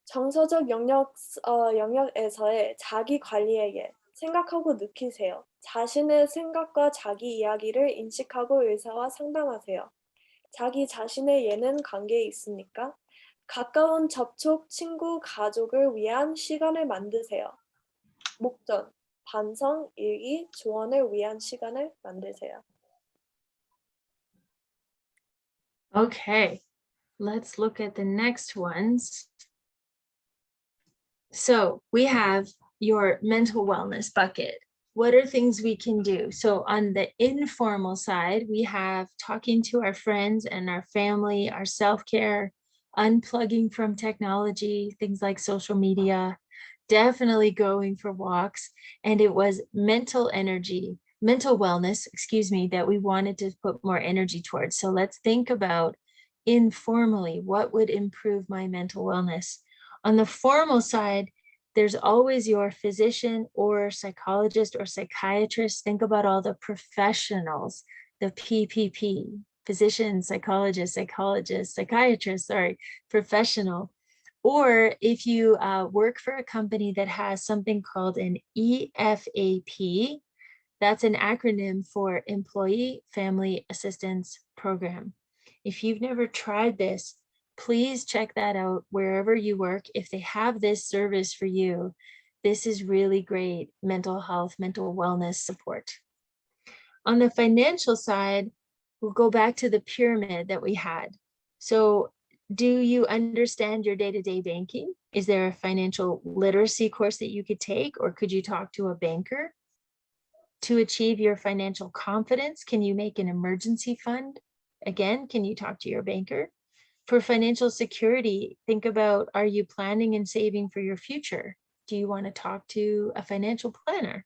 S3: 정서적 영역에서의 자기 관리에게 생각하고 느끼세요. 자신의 생각과 자기 이야기를 인식하고 의사와 상담하세요. 자기 자신의 예능 관계에 있습니까? 가까운 접촉, 친구, 가족을 위한 시간을 만드세요. 목전, 반성, 일기, 조언을 위한 시간을 만드세요.
S2: Okay, let's look at the next ones. So we have your mental wellness bucket. What are things we can do? So on the informal side, we have talking to our friends and our family, our self-care, unplugging from technology, things like social media, definitely going for walks. And it was mental wellness, that we wanted to put more energy towards. So let's think about informally, what would improve my mental wellness? On the formal side, there's always your physician or psychologist or psychiatrist. Think about all the professionals, the PPP, physician, psychologist, psychiatrist, professional. Or if you work for a company that has something called an EFAP, that's an acronym for Employee Family Assistance Program. If you've never tried this, please check that out wherever you work. If they have this service for you, this is really great mental health, mental wellness support. On the financial side, we'll go back to the pyramid that we had. So do you understand your day-to-day banking? Is there a financial literacy course that you could take, or could you talk to a banker? To achieve your financial confidence, can you make an emergency fund? Again, can you talk to your banker? For financial security, think about, are you planning and saving for your future? Do you want to talk to a financial planner?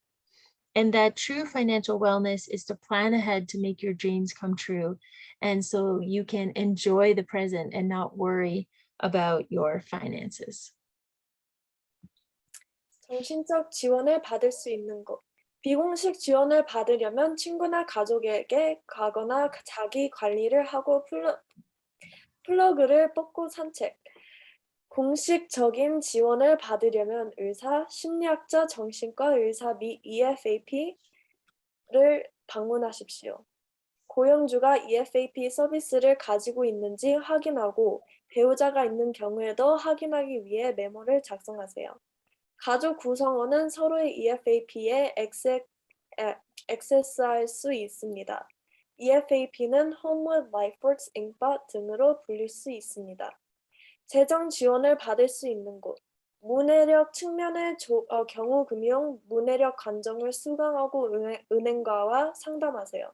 S2: And that true financial wellness is to plan ahead to make your dreams come true. And so you can enjoy the present and not worry about your finances.
S3: 정신적 지원을 받을 수 있는 곳. 비공식 지원을 받으려면 친구나 가족에게 가거나 자기 관리를 하고 플러그를 뽑고 산책. 공식적인 지원을 받으려면 의사, 심리학자, 정신과 의사 및 EFAP를 방문하십시오. 고용주가 EFAP 서비스를 가지고 있는지 확인하고 배우자가 있는 경우에도 확인하기 위해 메모를 작성하세요. 가족 구성원은 서로의 EFAP에 액세스할 수 있습니다. EFAP는 Homewood, LifeWorks, Inkbot 등으로 불릴 수 있습니다. 재정 지원을 받을 수 있는 곳. 문해력 측면의 경우금융 문해력 관점을 수강하고 은행가와 상담하세요.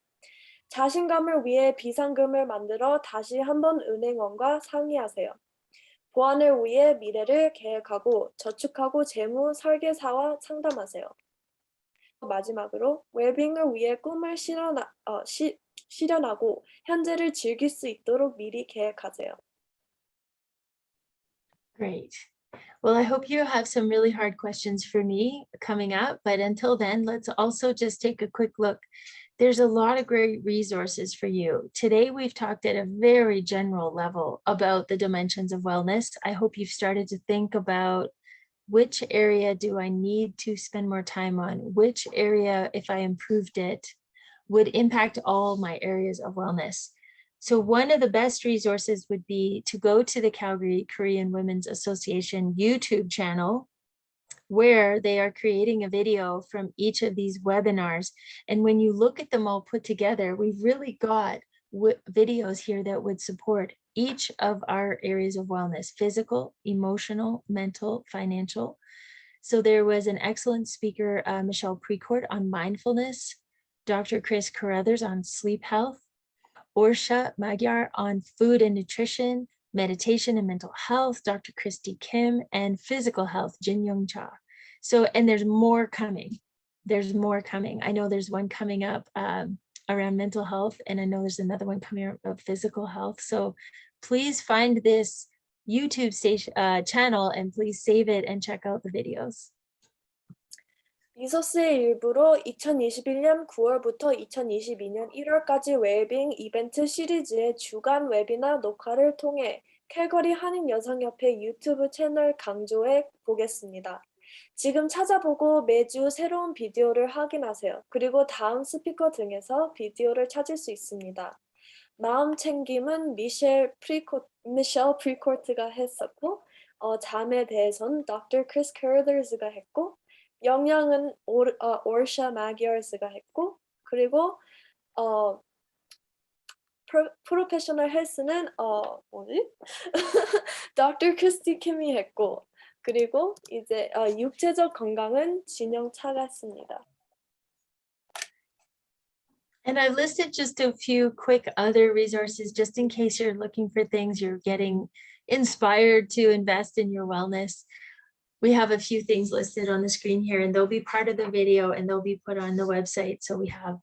S3: 자신감을 위해 비상금을 만들어 다시 한번 은행원과 상의하세요. 보안을 위해 미래를 계획하고 저축하고 재무 설계사와 상담하세요. 마지막으로 웰빙을 위해 꿈을 실현하고 현재를 즐길 수 있도록 미리 계획하세요.
S2: Great. Well, I hope you have some really hard questions for me coming up, but until then, let's also just take a quick look there's a lot of great resources for you. Today, we've talked at a very general level about the dimensions of wellness. I hope you've started to think about which area do I need to spend more time on? Which area, if I improved it, would impact all my areas of wellness? So one of the best resources would be to go to the Calgary Korean Women's Association YouTube channel, where they are creating a video from each of these webinars. And when you look at them all put together, we've really got videos here that would support each of our areas of wellness: physical, emotional, mental, financial. So there was an excellent speaker, Michelle Precourt, on mindfulness, Dr. Chris Carruthers on sleep health, Orsha Magyar on food and nutrition, meditation and mental health, Dr. Christy Kim, and physical health, Jin Young Cha. So, and there's more coming. There's more coming. I know there's one coming up around mental health, and I know there's another one coming up of physical health. So please find this YouTube channel and please save it and check out the videos.
S3: 리소스의 일부로 2021년 9월부터 2022년 1월까지 웰빙 이벤트 시리즈의 주간 웨비나 녹화를 통해 캘거리 한인여성협회 유튜브 채널 강조해 보겠습니다. 지금 찾아보고 매주 새로운 비디오를 확인하세요. 그리고 다음 스피커 등에서 비디오를 찾을 수 있습니다. 마음 챙김은 미셸 프리코트가 했었고, 잠에 대해서는 Dr. Chris Carruthers가 했고, 영양은 오르샤 마기얼스가 했고, 그리고 프로페셔널 헬스는 Dr. Christy Kim이 했고, 그리고 이제 육체적 건강은 진영 차가 했습니다.
S2: And I've listed just a few quick other resources, just in case you're looking for things, you're getting inspired to invest in your wellness. We have a few things listed on the screen here, and they'll be part of the video and they'll be put on the website. So we have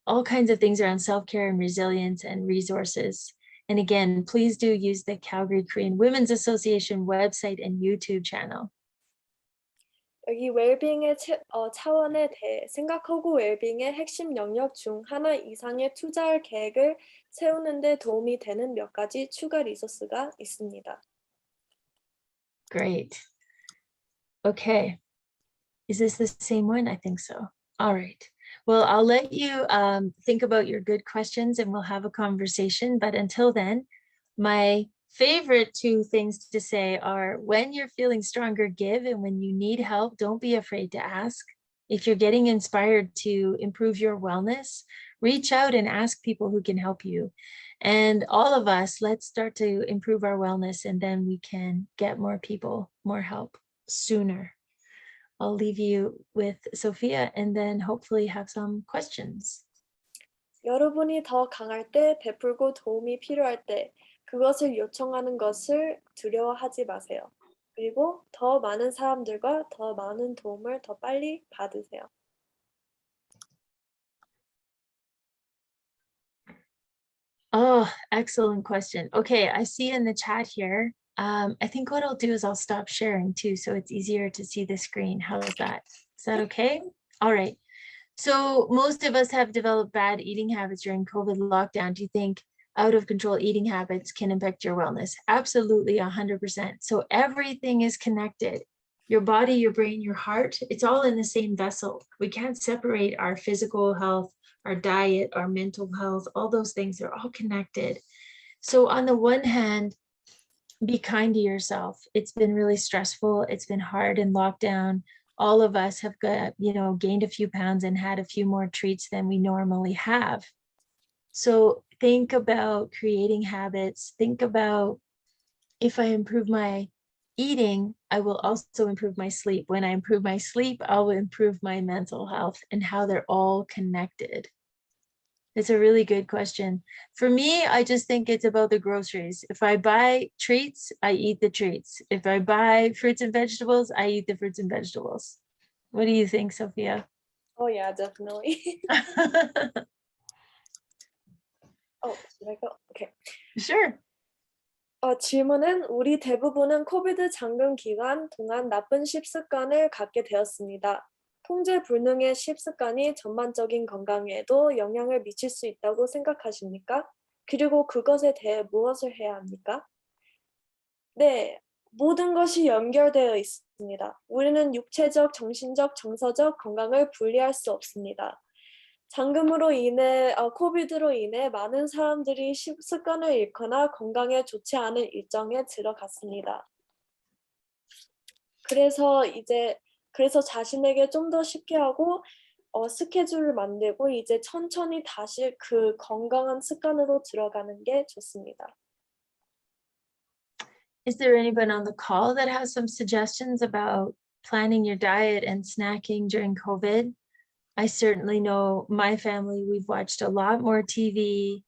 S2: all kinds of things around self-care and resilience and resources. And again, please do use the Calgary Korean Women's Association website and YouTube channel.
S3: 여기 웰빙의 차원에 대해 생각하고 웰빙의 핵심 영역 중 하나 이상의 투자할 계획을 세우는 데 도움이 되는 몇 가지 추가 리소스가 있습니다.
S2: Great. Okay. Is this the same one? I think so. All right. Well, I'll let you think about your good questions and we'll have a conversation. But until then, my favorite two things to say are, when you're feeling stronger, give, and when you need help, don't be afraid to ask. If you're getting inspired to improve your wellness, reach out and ask people who can help you. And all of us, let's start to improve our wellness, and then we can get more people, more help sooner. I'll leave you with Sophia and then hopefully have some questions.
S3: 여러분이 더 강할 때, 베풀고 도움이 필요할 때 그것을 요청하는 것을 두려워하지 마세요. 그리고 더 많은 사람들과 더 많은 도움을 더 빨리 받으세요.
S2: Oh, excellent question. Okay, I see in the chat here. I think what I'll do is I'll stop sharing too, so it's easier to see the screen. How's that? Is that okay? All right. So most of us have developed bad eating habits during COVID lockdown. Do you think out of control eating habits can impact your wellness? Absolutely, 100%. So everything is connected. Your body, your brain, your heart, it's all in the same vessel. We can't separate our physical health, our diet, our mental health, all those things are all connected. So on the one hand, be kind to yourself. It's been really stressful. It's been hard in lockdown. All of us have got, gained a few pounds and had a few more treats than we normally have. So think about creating habits. Think about, if I improve my eating, I will also improve my sleep. When I improve my sleep, I will improve my mental health, and how they're all connected. It's a really good question. For me, I just think it's about the groceries. If I buy treats, I eat the treats. If I buy fruits and vegetables, I eat the fruits and vegetables. What do you think, Sophia?
S3: Oh yeah, definitely. Should I go? Okay.
S2: Sure.
S3: 질문은, 우리 대부분은 코비드 잠금 기간 동안 나쁜 식습관을 갖게 되었습니다. 통제 불능의 식습관이 전반적인 건강에도 영향을 미칠 수 있다고 생각하십니까? 그리고 그것에 대해 무엇을 해야 합니까? 네, 모든 것이 연결되어 있습니다. 우리는 육체적, 정신적, 정서적 건강을 분리할 수 없습니다. 장금으로 인해, 코비드로 인해 많은 사람들이 식습관을 잃거나 건강에 좋지 않은 일정에 들어갔습니다. 그래서 자신에게 좀 더 쉽게 하고 스케줄을 만들고 이제 천천히 다시 그 건강한 습관으로 들어가는 게 좋습니다.
S2: Is there anyone on the call that has some suggestions about planning your diet and snacking during COVID? I certainly know my family, we've watched a lot more TV.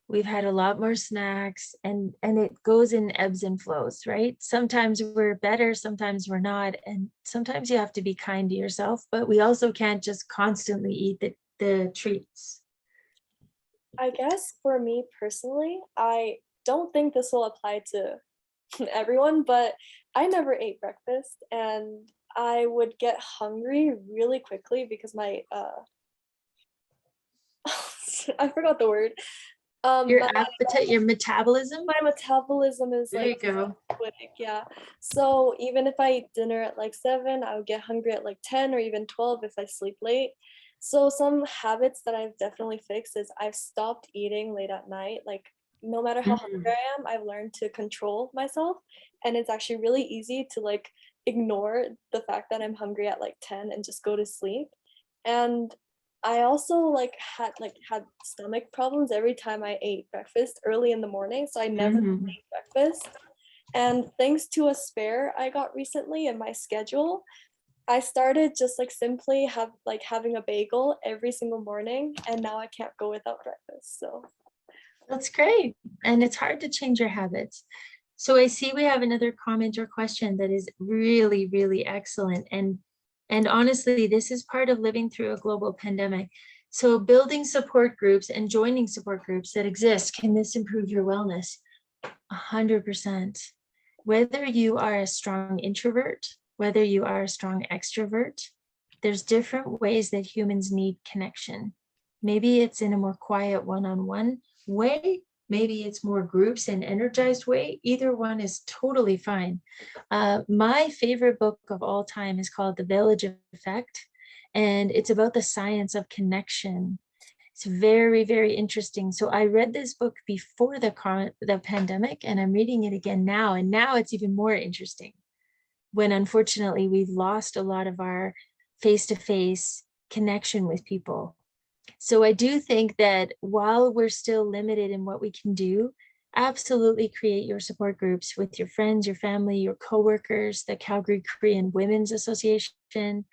S2: We've had a lot more snacks, and it goes in ebbs and flows, right? Sometimes we're better, sometimes we're not. And sometimes you have to be kind to yourself, but we also can't just constantly eat the treats.
S3: I guess for me personally, I don't think this will apply to everyone, but I never ate breakfast and I would get hungry really quickly because my I forgot the word.
S2: Your appetite, your metabolism.
S3: My metabolism is
S2: There you
S3: like
S2: go.
S3: quick, yeah. So even if I eat dinner at like 7, I would get hungry at like 10 or even 12 if I sleep late. So some habits that I've definitely fixed is I've stopped eating late at night. Like no matter how hungry I am, I've learned to control myself. And it's actually really easy to like ignore the fact that I'm hungry at like 10 and just go to sleep. And I also had stomach problems every time I ate breakfast early in the morning, so I never ate breakfast. And thanks to a spare I got recently in my schedule, I started just like simply having a bagel every single morning, and now I can't go without breakfast. So
S2: That's great. And it's hard to change your habits. So I see we have another comment or question that is really, really excellent. And honestly, this is part of living through a global pandemic. So building support groups and joining support groups that exist, can this improve your wellness? 100%. Whether you are a strong introvert, whether you are a strong extrovert, there's different ways that humans need connection. Maybe it's in a more quiet one-on-one way. Maybe it's more groups and energized way. Either one is totally fine. My favorite book of all time is called The Village Effect, and it's about the science of connection. It's very, very interesting. So I read this book before the pandemic, and I'm reading it again now. And now it's even more interesting when unfortunately we've lost a lot of our face-to-face connection with people. So I do think that while we're still limited in what we can do, absolutely create your support groups with your friends, your family, your coworkers, the Calgary Korean Women's Association,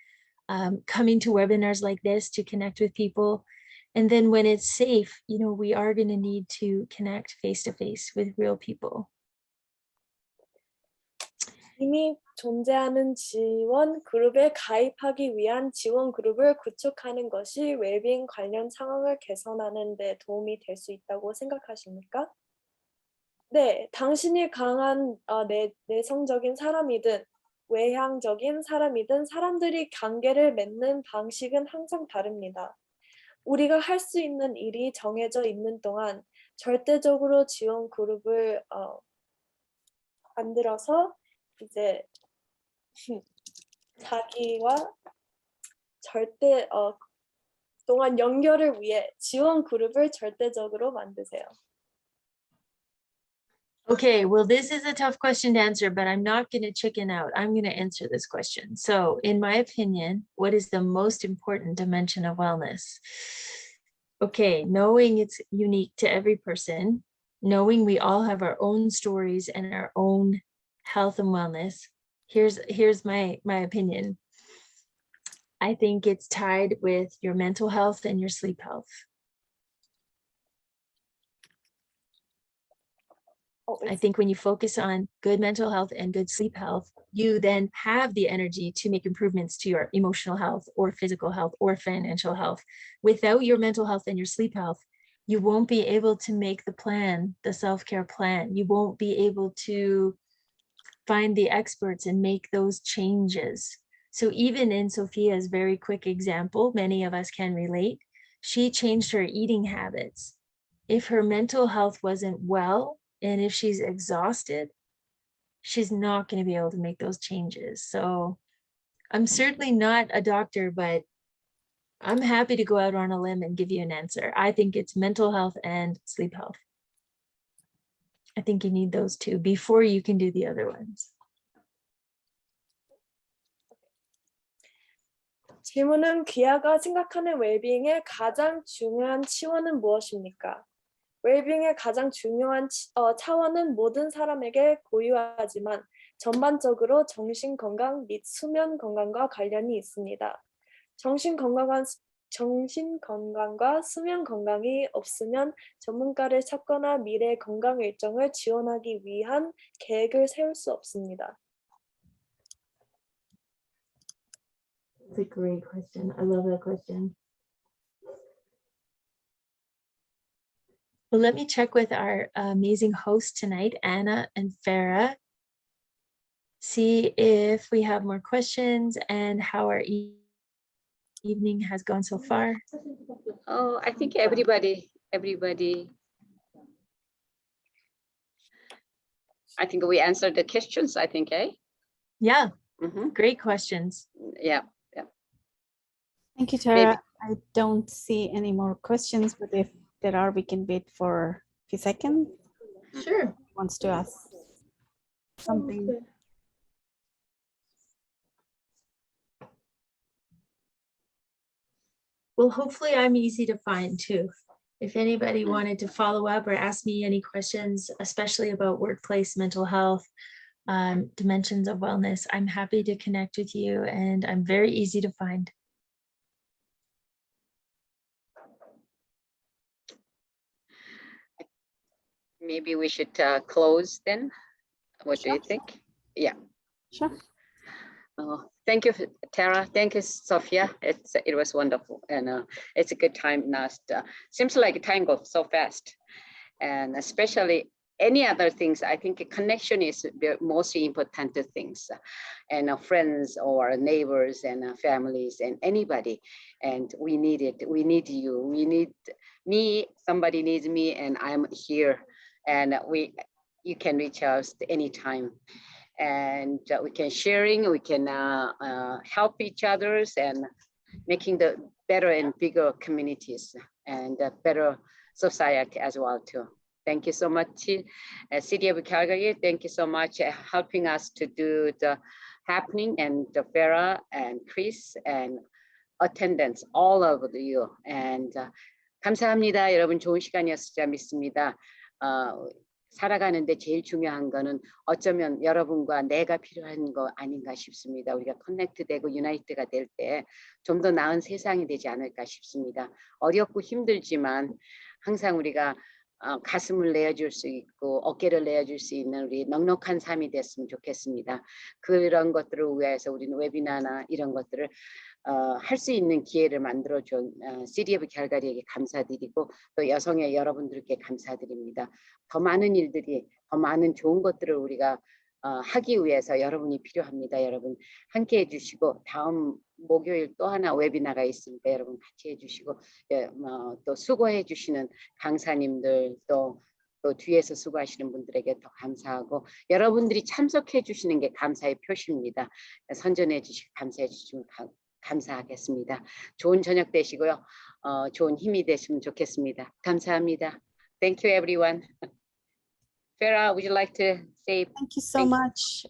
S2: coming to webinars like this to connect with people. And then when it's safe, we are going to need to connect face-to-face with real people.
S3: 이미 존재하는 지원 그룹에 가입하기 위한 지원 그룹을 구축하는 것이 웰빙 관련 상황을 개선하는 데 도움이 될 수 있다고 생각하십니까? 네, 당신이 강한 내성적인 사람이든 외향적인 사람이든 사람들이 관계를 맺는 방식은 항상 다릅니다. 우리가 할 수 있는 일이 정해져 있는 동안 절대적으로 지원 그룹을 만들어서 이제 자기와 동안 연결을 위해 지원 그룹을 절대적으로 만드세요.
S2: Okay, well, this is a tough question to answer, but I'm not going to chicken out. I'm going to answer this question. So in my opinion, what is the most important dimension of wellness? Okay, knowing it's unique to every person, knowing we all have our own stories and our own health and wellness. Here's my opinion. I think it's tied with your mental health and your sleep health. I think when you focus on good mental health and good sleep health, you then have the energy to make improvements to your emotional health or physical health or financial health. Without your mental health and your sleep health, you won't be able to make the plan, the self-care plan. You won't be able to find the experts and make those changes. So even in Sophia's very quick example, many of us can relate, she changed her eating habits. If her mental health wasn't well, and if she's exhausted, she's not going to be able to make those changes. So I'm certainly not a doctor, but I'm happy to go out on a limb and give you an answer. I think it's mental health and sleep health. I think you need those two before you can do the other ones.
S3: 질문은 귀하가 생각하는 웰빙의 가장 중요한 치원은 무엇입니까? 웰빙의 가장 중요한 차원은 모든 사람에게 고유하지만 전반적으로 정신 건강 및 수면 건강과 관련이 있습니다. 정신 건강과 수면 건강이 없으면 전문가를 찾거나 미래 건강 일정을 지원하기 위한 계획을 세울 수 없습니다.
S2: That's a great question. I love that question. Well, let me check with our amazing hosts tonight, Anna and Farah, see if we have more questions and how our evening has gone so far.
S1: Oh, I think everybody, I think we answered the questions, I think, eh?
S2: Yeah,
S1: Mhm.
S2: great questions.
S1: Yeah.
S4: Thank you, Tara. I don't see any more questions, but if there are, we can wait for a few seconds.
S2: Sure.
S4: Who wants to ask something?
S2: Well, hopefully I'm easy to find too. If anybody wanted to follow up or ask me any questions, especially about workplace mental health, dimensions of wellness, I'm happy to connect with you, and I'm very easy to find.
S1: Maybe we should close then. What do you think? Yeah.
S4: Sure.
S1: Thank you, Tara. Thank you, Sophia. It was wonderful, and it's a good time now. Seems like time goes so fast, and especially any other things. I think a connection is the most important things, and friends or neighbors and families and anybody. And we need it. We need you. We need me. Somebody needs me, and I'm here. And you can reach us anytime. And we can sharing, we can help each others and making the better and bigger communities and better society as well too. Thank you so much, City of Calgary. Thank you so much helping us to do the happening, and Farah and Chris and attendants, all of you. And 감사합니다. 여러분 좋은 시간이었으리라 믿습니다. 살아가는데 제일 중요한 거는 어쩌면 여러분과 내가 필요한 거 아닌가 싶습니다. 우리가 커넥트되고 유나이트가 될 때 좀 더 나은 세상이 되지 않을까 싶습니다. 어렵고 힘들지만 항상 우리가 가슴을 내어줄 수 있고 어깨를 내어줄 수 있는 우리 넉넉한 삶이 됐으면 좋겠습니다. 그런 것들을 위해서 우리는 웨비나나 이런 것들을 할 수 있는 기회를 만들어준 City of Calgary에게 감사드리고 또 여성의 여러분들께 감사드립니다. 더 많은 일들이, 더 많은 좋은 것들을 우리가 하기 위해서 여러분이 필요합니다. 여러분 함께 해주시고 다음 목요일 또 하나 웨비나가 있으니까 여러분 같이 해주시고 또 수고해 주시는 강사님들 또 뒤에서 수고하시는 분들에게 더 감사하고 여러분들이 참석해 주시는 게 감사의 표시입니다. 선전해 주시고 감사해 주시면 감사하겠습니다. 좋은 저녁 되시고요. 좋은 힘이 되시면 좋겠습니다. 감사합니다. Thank you, everyone. Farah, would you like to say?
S4: Thank you so much.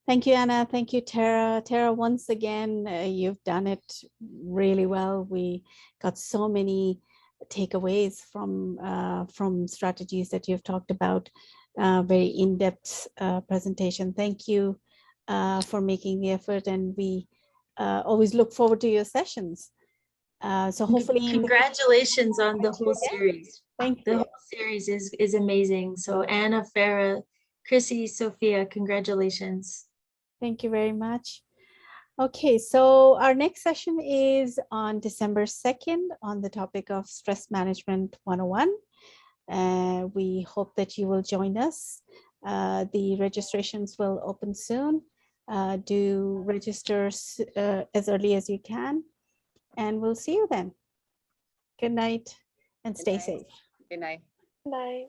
S4: Thank you, Anna. Thank you, Tara. Tara, once again, you've done it really well. We got so many takeaways from strategies that you've talked about. Very in-depth presentation. Thank you for making the effort, and we always look forward to your sessions. So hopefully,
S2: congratulations on the whole series.
S4: Thank you.
S2: The whole series is amazing. So Anna, Farah, Chrissy, Sophia, congratulations.
S4: Thank you very much. Okay, so our next session is on December 2nd on the topic of Stress Management 101. We hope that you will join us. The registrations will open soon. do register as early as you can, and we'll see you then. Good night and
S1: Good
S4: stay
S1: night.
S4: safe.
S1: Good night.
S3: Good night.